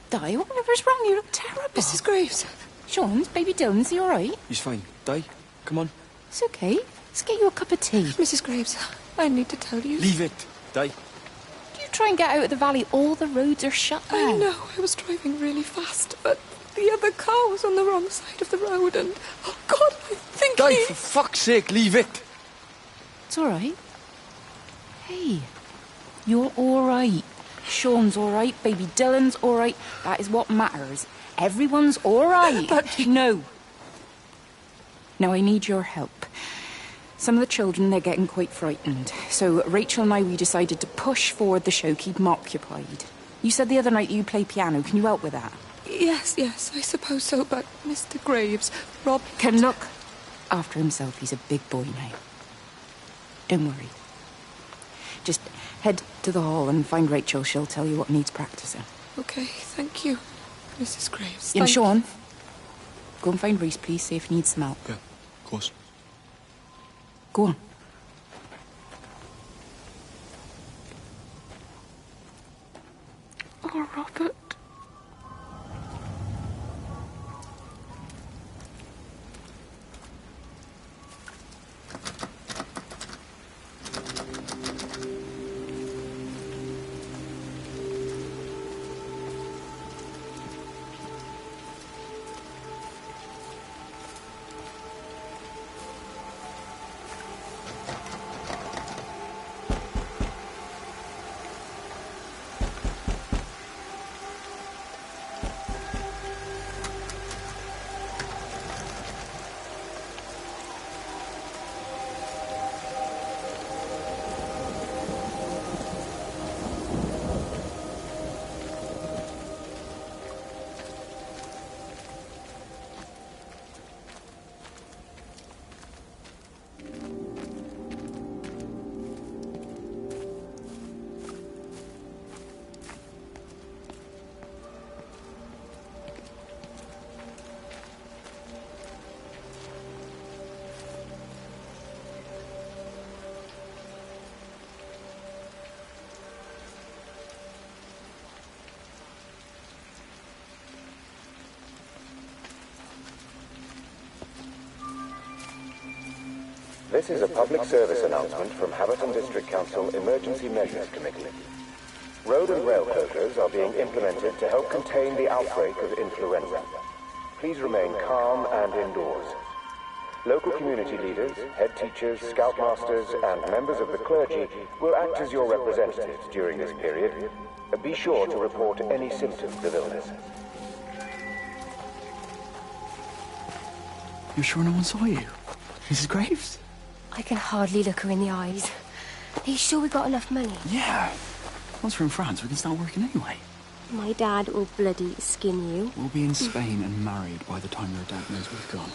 Di, whatever's wrong? You look terrible. Mrs. Graves. Sean's baby Dylan, is he all right? He's fine. Di, come on. It's okay. Let's get you a cup of tea. Mrs. Graves, I need to tell you. Leave it, Di. You try and get out of the valley. All the roads are shut now. I know. I was driving really fast, but the other car was on the wrong side of the road, and oh God, I think Di, for fuck's sake, leave it. It's all right. Hey, you're all right. Sean's all right. Baby Dylan's all right. That is what matters. Everyone's all right. But no. Now I need your help. Some of the children, they're getting quite frightened. So Rachel and I, we decided to push forward the show, keep them occupied. You said the other night you play piano. Can you help with that? Yes, I suppose so, but Mr. Graves, Rob can look after himself. He's a big boy now. Don't worry. Just head to the hall and find Rachel. She'll tell you what needs practicing. Okay, thank you, Mrs. Graves. And Sean, go and find Reese, please, see if he needs some help. Yeah, of course. Go on. Oh, Robert. This is a public service announcement from Haverton District Council Emergency Measures Committee. Road and rail closures are being implemented to help contain the outbreak of influenza. Please remain calm and indoors. Local community leaders, head teachers, scoutmasters, and members of the clergy will act as your representatives during this period. Be sure to report any symptoms of illness. You're sure no one saw you? Mrs. Graves? I can hardly look her in the eyes. Are you sure we got enough money? Yeah. Once we're in France, we can start working anyway. My dad will bloody skin you. We'll be in Spain and married by the time your dad knows we've gone.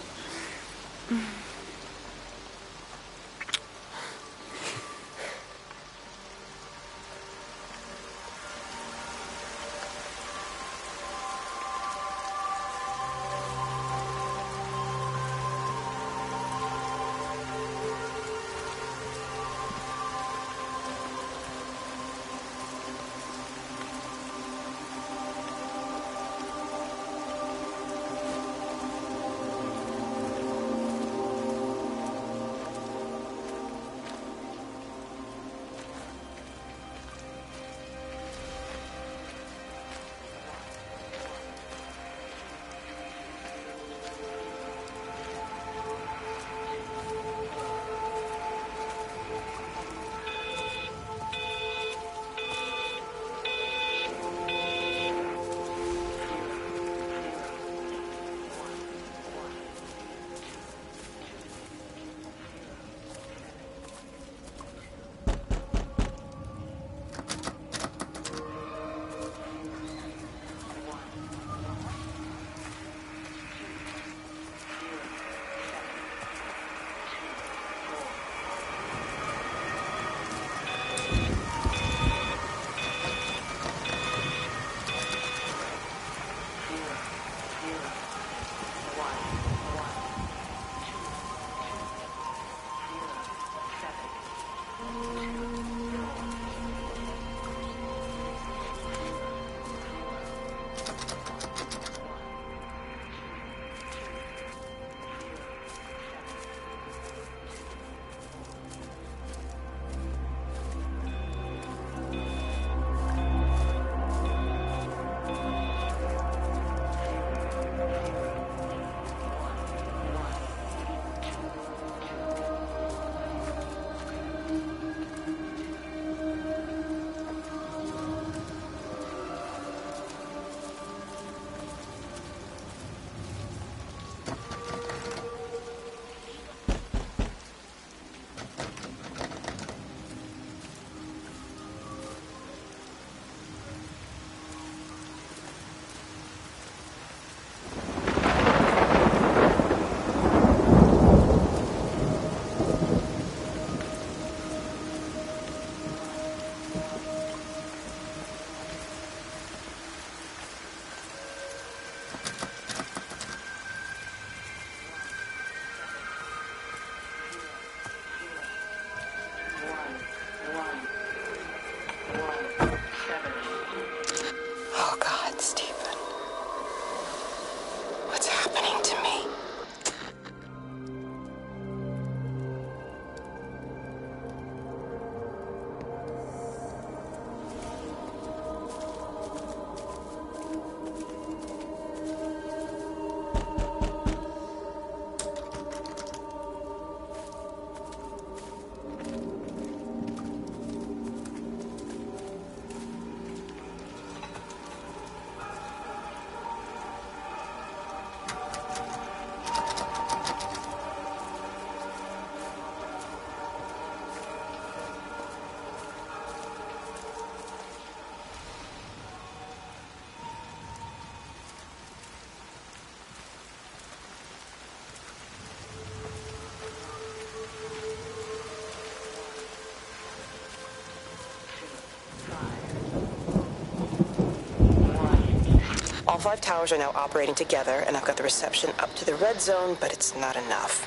5 towers are now operating together, and I've got the reception up to the red zone, but it's not enough.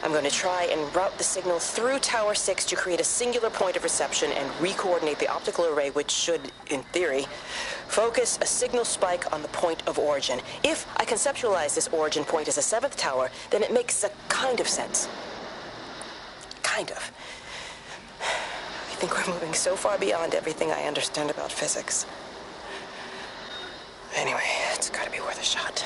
I'm going to try and route the signal through Tower 6 to create a singular point of reception and re-coordinate the optical array, which should, in theory, focus a signal spike on the point of origin. If I conceptualize this origin point as a 7th tower, then it makes a kind of sense. Kind of. I think we're moving so far beyond everything I understand about physics. Anyway, it's gotta be worth a shot.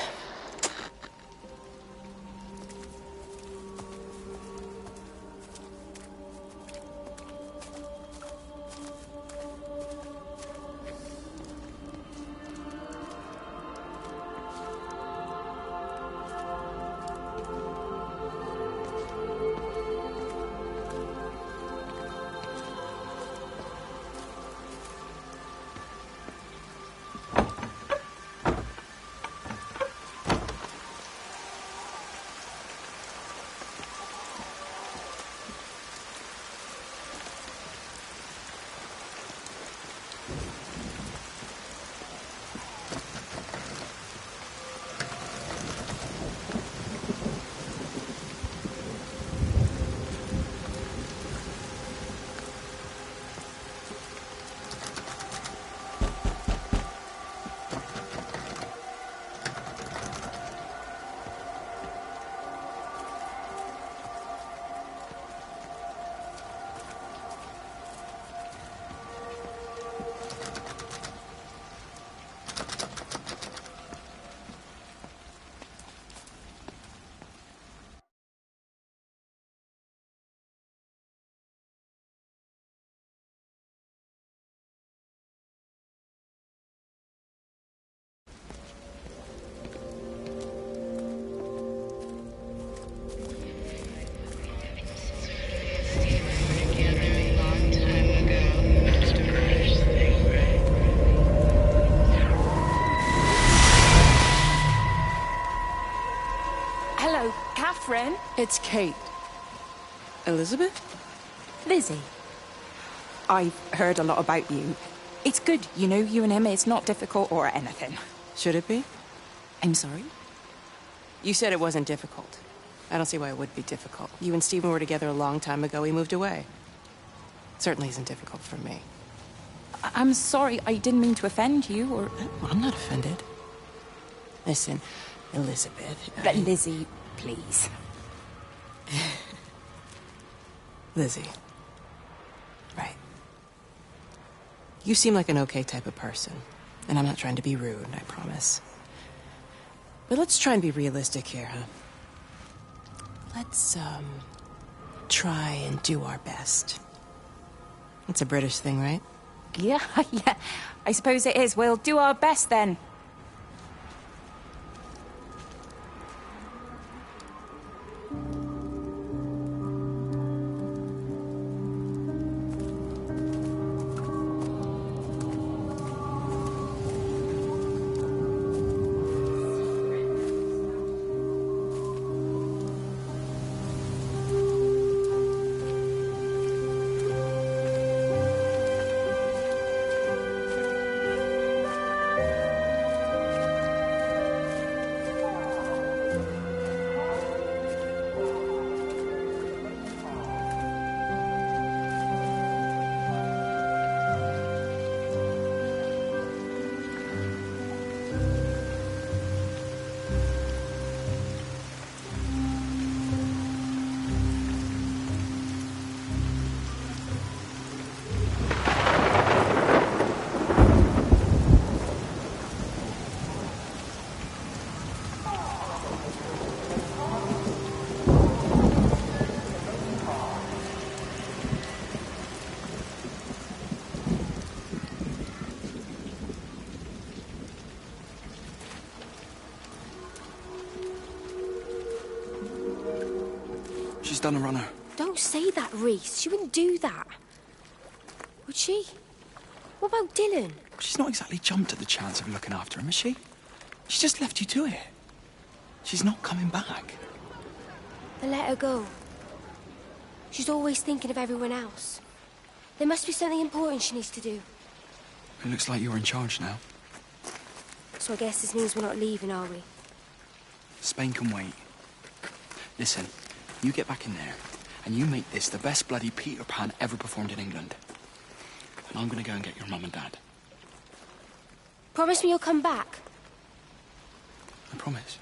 Catherine? It's Kate. Elizabeth? Lizzie. I've heard a lot about you. It's good, you know, you and him, it's not difficult or anything. Should it be? I'm sorry? You said it wasn't difficult. I don't see why it would be difficult. You and Stephen were together a long time ago. He moved away. It certainly isn't difficult for me. I'm sorry, I didn't mean to offend you, or... I'm not offended. Listen, Elizabeth... Lizzie, please. Lizzie. Right. You seem like an okay type of person. And I'm not trying to be rude, I promise. But let's try and be realistic here, huh? Let's, try and do our best. It's a British thing, right? Yeah, yeah. I suppose it is. We'll do our best then. She's done a runner. Don't say that, Reese. She wouldn't do that. Would she? What about Dylan? She's not exactly jumped at the chance of looking after him, is she? She's just left you to it. She's not coming back. Then let her go. She's always thinking of everyone else. There must be something important she needs to do. It looks like you're in charge now. So I guess this means we're not leaving, are we? Spain can wait. Listen, you get back in there, and you make this the best bloody Peter Pan ever performed in England. And I'm gonna go and get your mum and dad. Promise me you'll come back. I promise.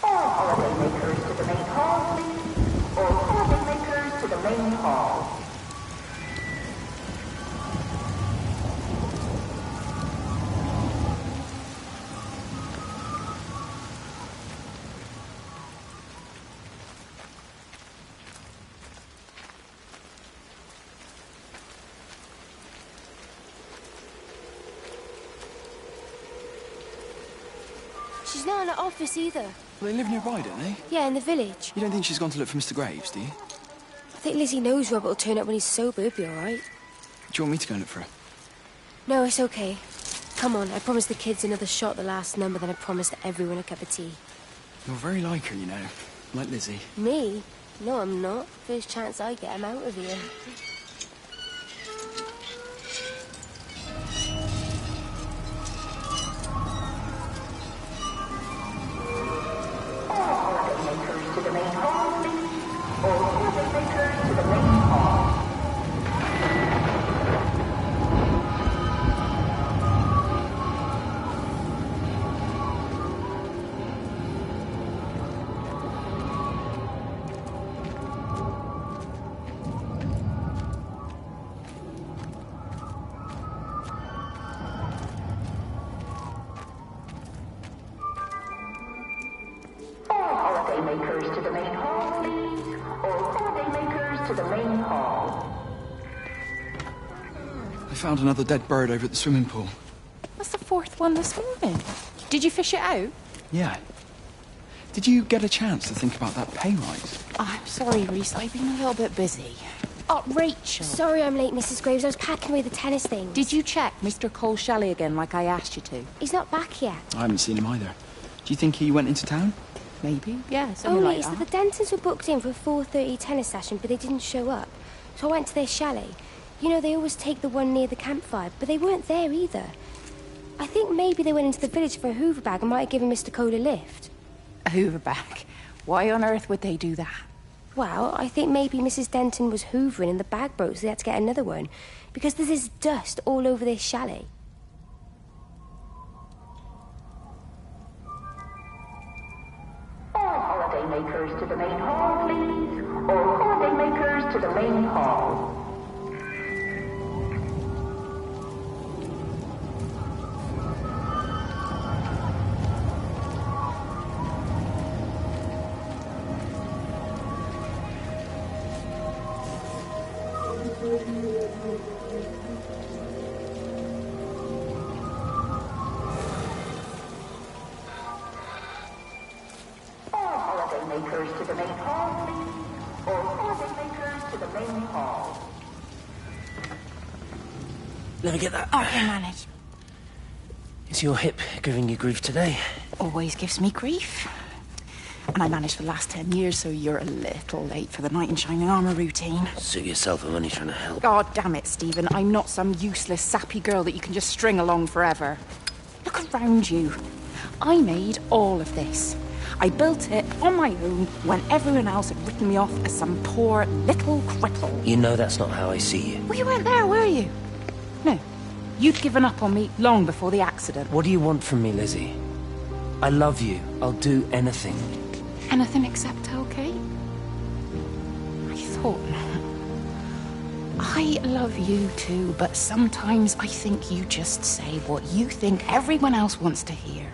Holidaymakers to the main hall, please. All holidaymakers to the main hall. She's not in her office either. Well, they live nearby, don't they? Yeah, in the village. You don't think she's gone to look for Mr. Graves, do you? I think Lizzie knows Robert will turn up when he's sober. He'll be all right. Do you want me to go and look for her? No, it's okay. Come on, I promised the kids another shot at the last number, then I promised everyone a cup of tea. You're very like her, you know. Like Lizzie. Me? No, I'm not. First chance I get, I'm out of here. Holidaymakers to the main hall, please. All holidaymakers to the main hall. Holidaymakers to the main hall, please. All holidaymakers to the main hall. I found another dead bird over at the swimming pool. That's the fourth one this morning. Did you fish it out? Yeah. Did you get a chance to think about that pay rise? Oh, I'm sorry, Reese. I've been a little bit busy. Oh, Rachel. Sorry I'm late, Mrs. Graves. I was packing away the tennis things. Did you check Mr. Cole Shelley again like I asked you to? He's not back yet. I haven't seen him either. Do you think he went into town? Maybe, yeah, something Only like it's that. that the Dentons were booked in for a 4:30 tennis session, but they didn't show up. So I went to their chalet. You know, they always take the one near the campfire, but they weren't there either. I think maybe they went into the village for a Hoover bag and might have given Mr. Cole a lift. A Hoover bag. Why on earth would they do that? Well, I think maybe Mrs. Denton was hoovering and the bag broke, so they had to get another one. Because there's this dust all over this chalet. All holidaymakers to the main hall, please. All holidaymakers to the main hall. All holidaymakers to the main hall, please. All holidaymakers to the main hall. Let me get that. I can manage. Is your hip giving you grief today? Always gives me grief. And I managed for the last 10 years, so you're a little late for the knight in shining armour routine. Suit yourself, I'm only trying to help. God damn it, Stephen. I'm not some useless, sappy girl that you can just string along forever. Look around you. I made all of this. I built it on my own when everyone else had written me off as some poor little cripple. You know that's not how I see you. Well, you weren't there, were you? No. You'd given up on me long before the accident. What do you want from me, Lizzie? I love you. I'll do anything. Anything except okay? I thought not. I love you too, but sometimes I think you just say what you think everyone else wants to hear.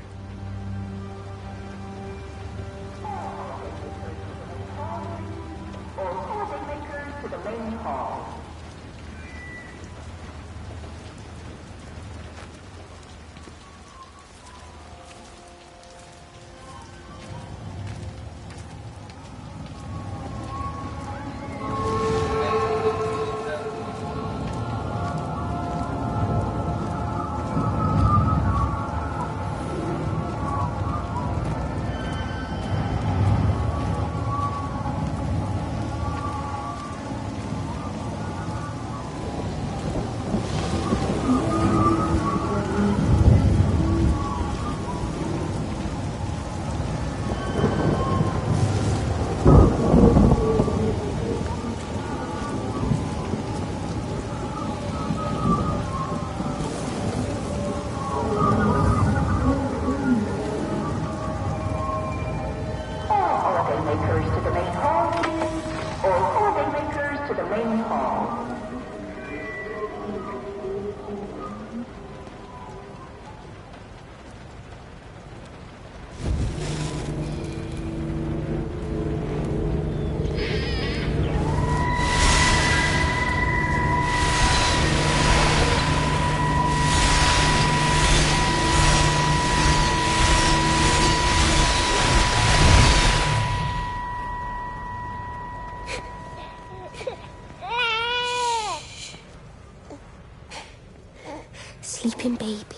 Sleeping baby,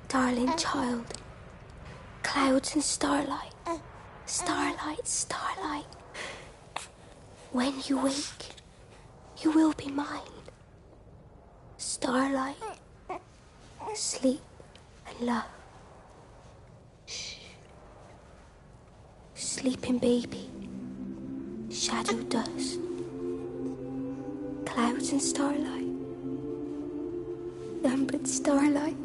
darling child, clouds and starlight, starlight, starlight. When you wake, you will be mine. Starlight, sleep and love. Shh. Sleeping baby, shadow dust, clouds and starlight. Numbered starlight.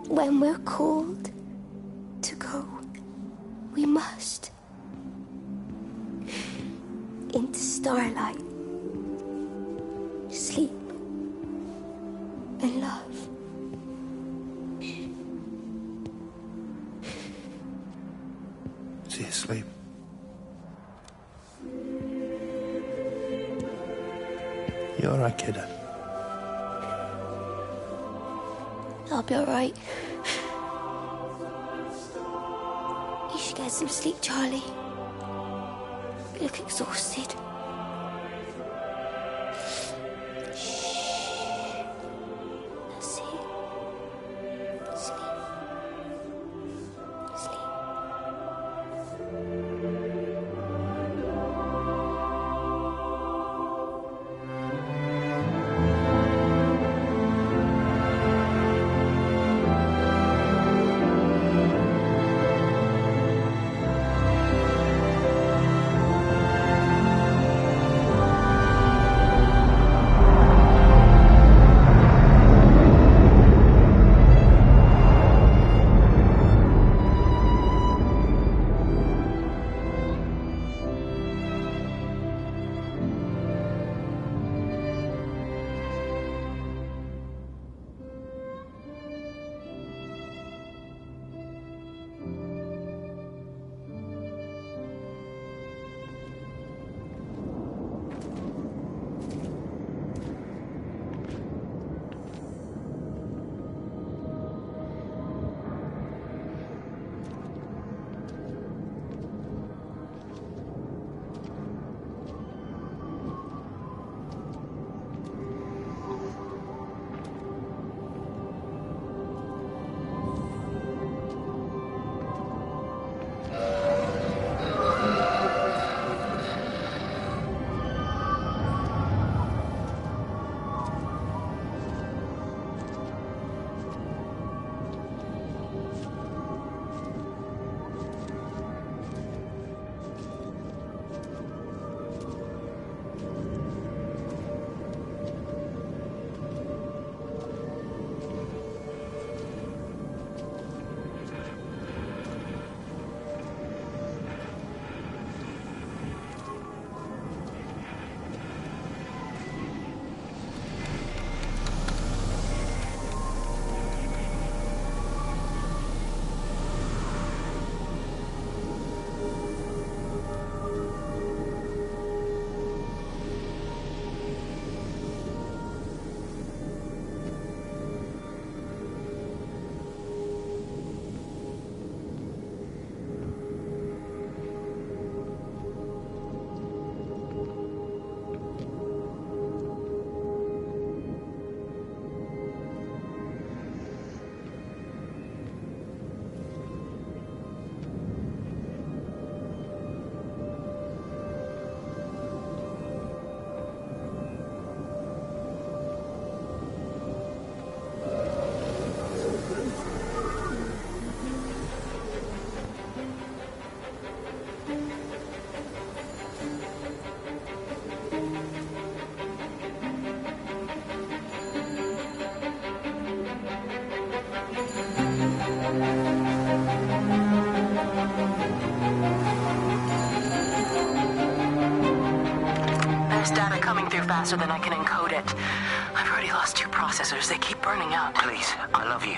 When we're called to go, we must into starlight, sleep and love. Is he asleep? You all right, kiddo? I'll be all right. You should get some sleep, Charlie. You look exhausted. Shh. That's it. Sleep. Sleep. faster than I can encode it. I've already lost 2 processors. They keep burning out. Please, I love you.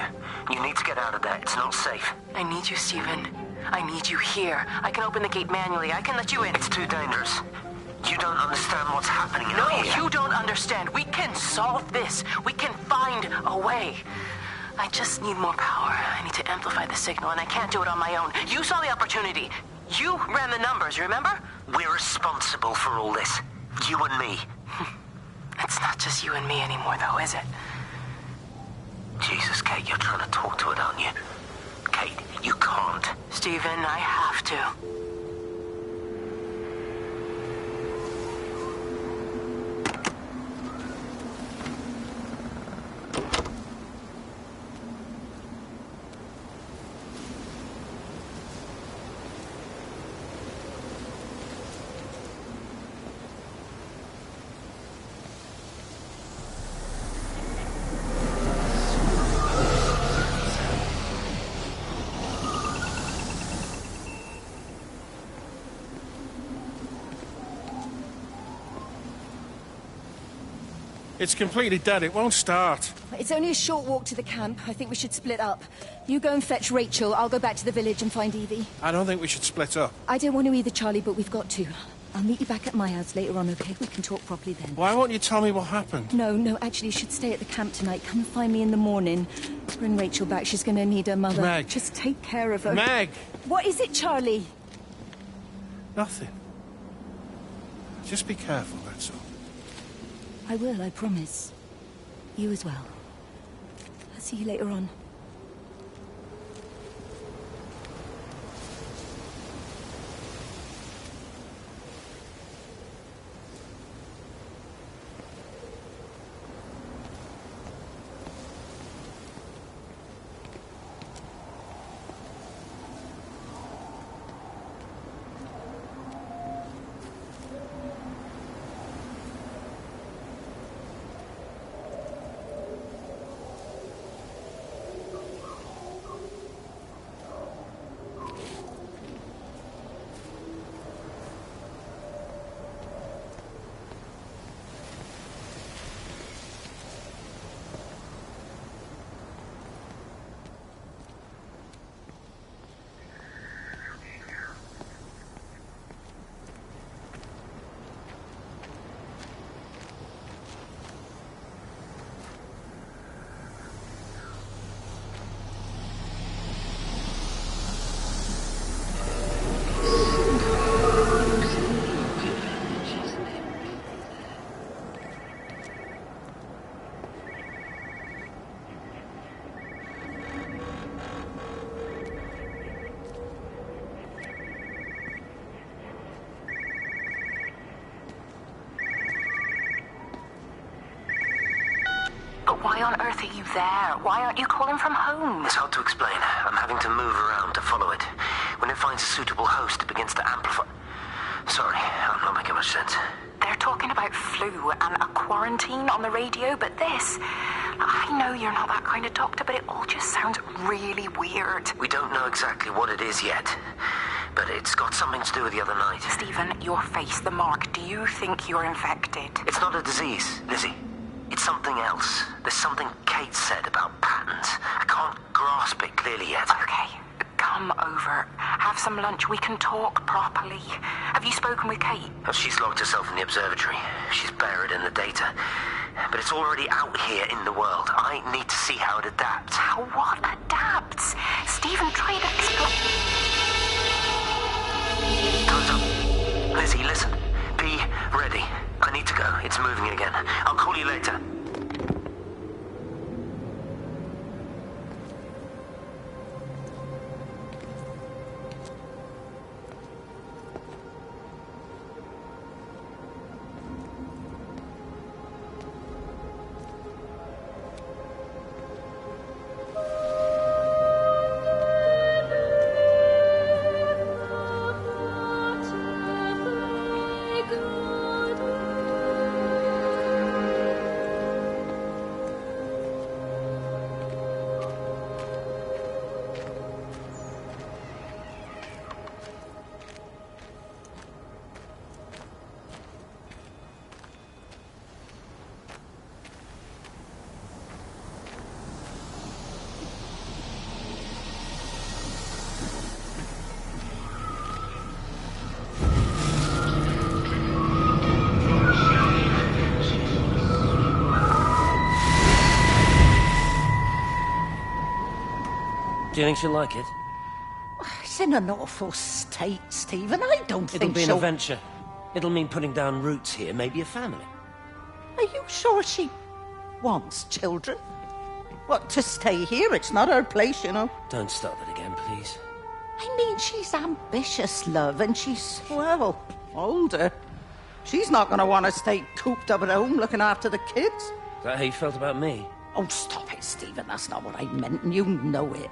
You need to get out of there. It's not safe. I need you, Stephen. I need you here. I can open the gate manually. I can let you in. It's too dangerous. You don't understand what's happening No, out here. you don't understand. We can solve this. We can find a way. I just need more power. I need to amplify the signal, and I can't do it on my own. You saw the opportunity. You ran the numbers, remember? We're responsible for all this. You and me. It's not just you and me anymore, though, is it? Jesus, Kate, you're trying to talk to it, aren't you? Kate, you can't. Stephen, I have to. It's completely dead. It won't start. It's only a short walk to the camp. I think we should split up. You go and fetch Rachel. I'll go back to the village and find Evie. I don't think we should split up. I don't want to either, Charlie, but we've got to. I'll meet you back at my house later on, okay? We can talk properly then. Why won't you tell me what happened? No, actually, you should stay at the camp tonight. Come and find me in the morning. Bring Rachel back. She's going to need her mother. Meg. Just take care of her. Meg! What is it, Charlie? Nothing. Just be careful, that's all. I will, I promise. You as well. I'll see you later on. Why on earth are you there? Why aren't you calling from home? It's hard to explain. I'm having to move around to follow it. When it finds a suitable host, it begins to amplify. Sorry, I'm not making much sense. They're talking about flu and a quarantine on the radio, but this... I know you're not that kind of doctor, but it all just sounds really weird. We don't know exactly what it is yet, but it's got something to do with the other night. Stephen, your face, the mark, do you think you're infected? It's not a disease, Lizzie. It's something else. There's something Kate said about patterns. I can't grasp it clearly yet. Okay, come over. Have some lunch. We can talk properly. Have you spoken with Kate? She's locked herself in the observatory. She's buried in the data. But it's already out here in the world. I need to see how it adapts. How what adapts? Stephen, try to explain. Time's up. Lizzie, listen. Be ready. I need to go. It's moving again. I'll call you later. Do you think she'll like it? It's in an awful state, Stephen. I don't It'll think be an she'll... adventure. It'll mean putting down roots here, maybe a family. Are you sure she wants children? What, to stay here? It's not her place, you know. Don't start that again, please. I mean, she's ambitious, love, and she's, well, older. She's not going to want to stay cooped up at home looking after the kids. Is that how you felt about me? Oh, stop it, Stephen. That's not what I meant, and you know it.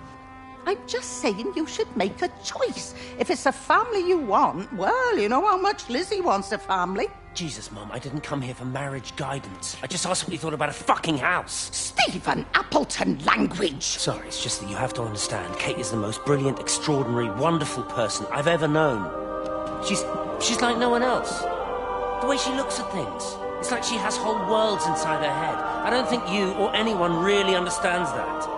I'm just saying you should make a choice. If it's a family you want, well, you know how much Lizzie wants a family. Jesus, Mum, I didn't come here for marriage guidance. I just asked what you thought about a fucking house. Stephen Appleton language. Sorry, it's just that you have to understand. Kate is the most brilliant, extraordinary, wonderful person I've ever known. She's like no one else. The way she looks at things. It's like she has whole worlds inside her head. I don't think you or anyone really understands that.